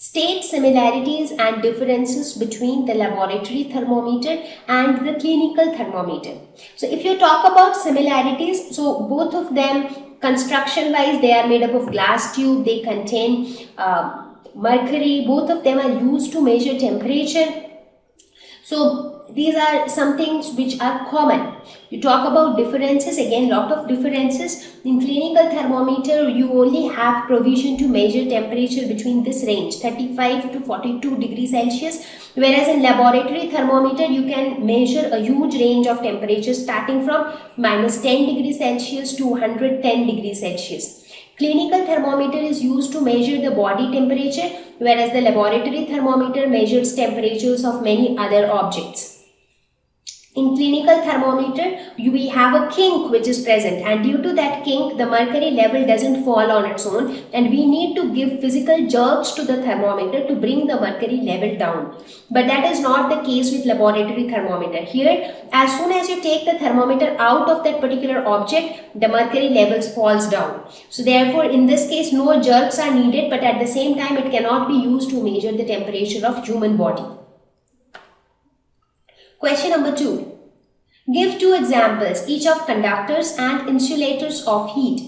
State similarities and differences between the laboratory thermometer and the clinical thermometer. So if you talk about similarities, so both of them construction wise, they are made up of glass tube, they contain mercury, both of them are used to measure temperature. So these are some things which are common. You talk about differences, again lot of differences. In clinical thermometer, you only have provision to measure temperature between this range 35 to 42 degrees Celsius, whereas in laboratory thermometer you can measure a huge range of temperatures starting from -10 degrees Celsius to 110 degrees Celsius. Clinical thermometer is used to measure the body temperature, whereas the laboratory thermometer measures temperatures of many other objects. In clinical thermometer, we have a kink which is present, and due to that kink, the mercury level doesn't fall on its own, and we need to give physical jerks to the thermometer to bring the mercury level down. But that is not the case with laboratory thermometer. Here, as soon as you take the thermometer out of that particular object, the mercury levels falls down. So therefore, in this case, no jerks are needed, but at the same time, it cannot be used to measure the temperature of human body. Question number 2. Give 2 examples, each of conductors and insulators of heat.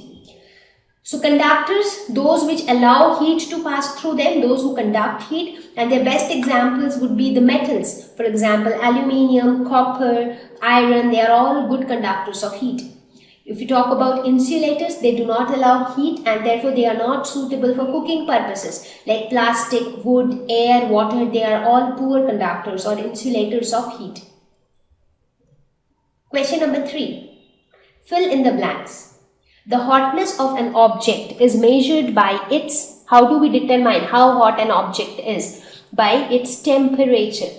So conductors, those which allow heat to pass through them, those who conduct heat, and their best examples would be the metals. For example, aluminium, copper, iron, they are all good conductors of heat. If you talk about insulators, they do not allow heat and therefore they are not suitable for cooking purposes. Like plastic, wood, air, water, they are all poor conductors or insulators of heat. Question number 3. Fill in the blanks. The hotness of an object is measured by its, how do we determine how hot an object is? By its temperature.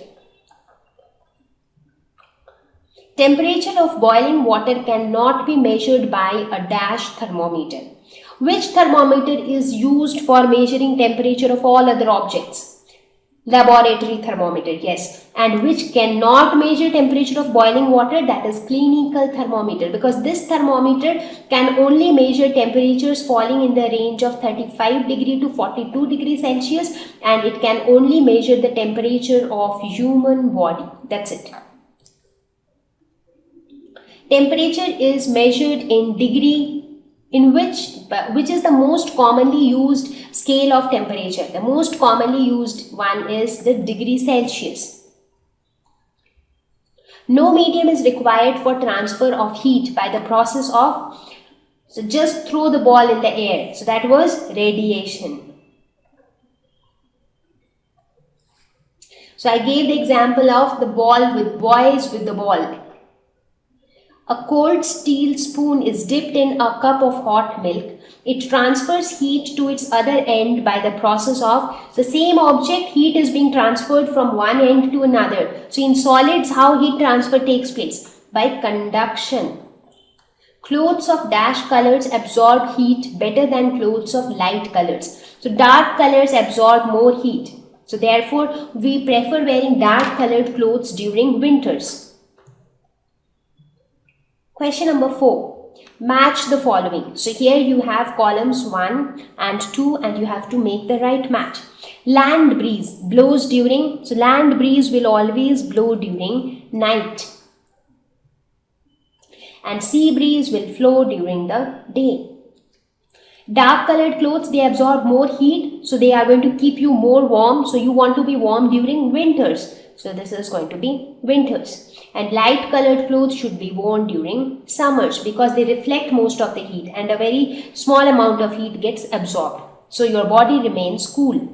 Temperature of boiling water cannot be measured by a dash thermometer. Which thermometer is used for measuring temperature of all other objects? Laboratory thermometer, yes. And which cannot measure temperature of boiling water? That is clinical thermometer, because this thermometer can only measure temperatures falling in the range of 35 degree to 42 degrees Celsius, and it can only measure the temperature of human body. That's it. Temperature is measured in degree, in which is the most commonly used scale of temperature. The most commonly used one is the degree Celsius. No medium is required for transfer of heat by the process of, so just throw the ball in the air. So that was radiation. So I gave the example of the ball with boys with the ball. A cold steel spoon is dipped in a cup of hot milk. It transfers heat to its other end by the process of the same object. Heat is being transferred from one end to another. So in solids, how heat transfer takes place? By conduction. Clothes of dash colors absorb heat better than clothes of light colors. So dark colors absorb more heat. So therefore, we prefer wearing dark colored clothes during winters. Question number 4. Match the following. So here you have columns 1 and 2 and you have to make the right match. Land breeze blows during, so land breeze will always blow during night. And sea breeze will flow during the day. Dark colored clothes, they absorb more heat, so they are going to keep you more warm. So you want to be warm during winters. So this is going to be winters. And light colored clothes should be worn during summers because they reflect most of the heat and a very small amount of heat gets absorbed. So your body remains cool.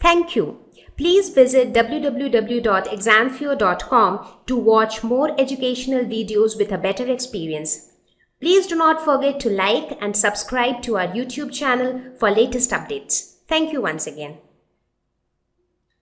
Thank you. Please visit www.examfear.com to watch more educational videos with a better experience. Please do not forget to like and subscribe to our YouTube channel for latest updates. Thank you once again.